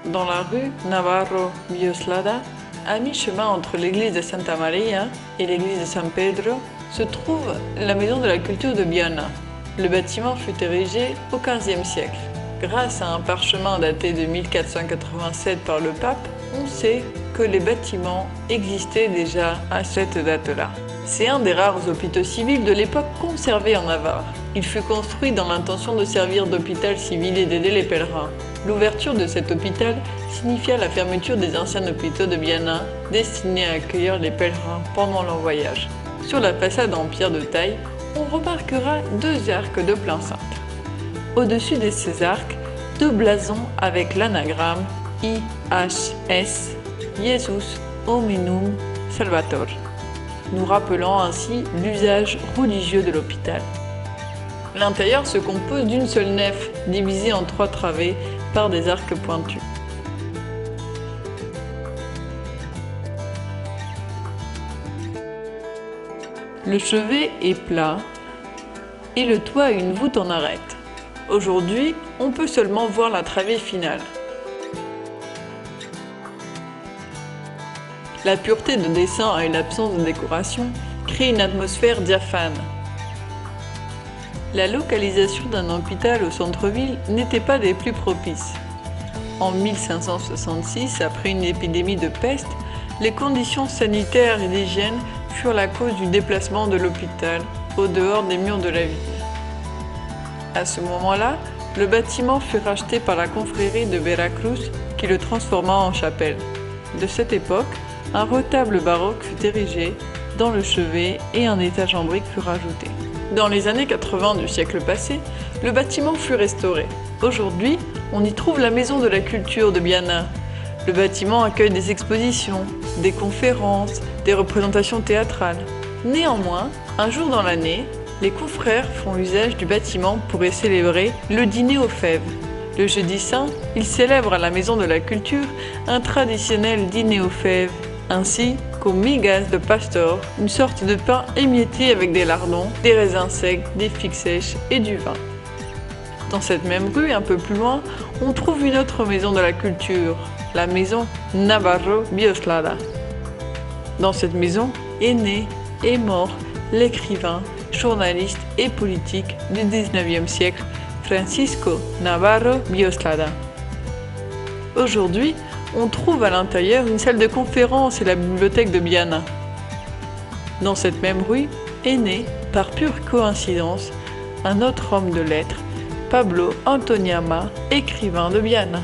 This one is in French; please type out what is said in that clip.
dans la rue Navarro Bioslada, à mi-chemin entre l'église de Santa Maria et l'église de San Pedro, se trouve la Maison de la Culture de Viana. Le bâtiment fut érigé au XVe siècle. Grâce à un parchemin daté de 1487 par le pape, on sait que les bâtiments existaient déjà à cette date-là. C'est un des rares hôpitaux civils de l'époque conservés en Navarre. Il fut construit dans l'intention de servir d'hôpital civil et d'aider les pèlerins. L'ouverture de cet hôpital signifia la fermeture des anciens hôpitaux de Viana destinés à accueillir les pèlerins pendant leur voyage. Sur la façade en pierre de taille, on remarquera deux arcs de plein cintre. Au-dessus de ces arcs, deux blasons avec l'anagramme IHS, Jesus Hominum Salvator, nous rappelant ainsi l'usage religieux de l'hôpital. L'intérieur se compose d'une seule nef, divisée en trois travées par des arcs pointus. Le chevet est plat et le toit a une voûte en arête. Aujourd'hui, on peut seulement voir la travée finale. La pureté de dessin et l'absence de décoration créent une atmosphère diaphane. La localisation d'un hôpital au centre-ville n'était pas des plus propices. En 1566, après une épidémie de peste, les conditions sanitaires et d'hygiène furent la cause du déplacement de l'hôpital au dehors des murs de la ville. À ce moment-là, le bâtiment fut racheté par la confrérie de Veracruz qui le transforma en chapelle. De cette époque, un retable baroque fut érigé dans le chevet et un étage en briques fut rajouté. Dans les années 80 du siècle passé, le bâtiment fut restauré. Aujourd'hui, on y trouve la Maison de la Culture de Viana. Le bâtiment accueille des expositions, des conférences, des représentations théâtrales. Néanmoins, un jour dans l'année, les confrères font usage du bâtiment pour y célébrer le dîner aux fèves. Le jeudi saint, ils célèbrent à la Maison de la Culture un traditionnel dîner aux fèves, ainsi qu'aux migas de pastor, une sorte de pain émietté avec des lardons, des raisins secs, des figues sèches et du vin. Dans cette même rue, un peu plus loin, on trouve une autre maison de la culture, la maison Navarro Bioslada. Dans cette maison est né et mort l'écrivain, journaliste et politique du XIXe siècle, Francisco Navarro Bioslada. Aujourd'hui, on trouve à l'intérieur une salle de conférence et la bibliothèque de Viana. Dans cette même rue est né, par pure coïncidence, un autre homme de lettres, Pablo Antoniama, écrivain de Viana.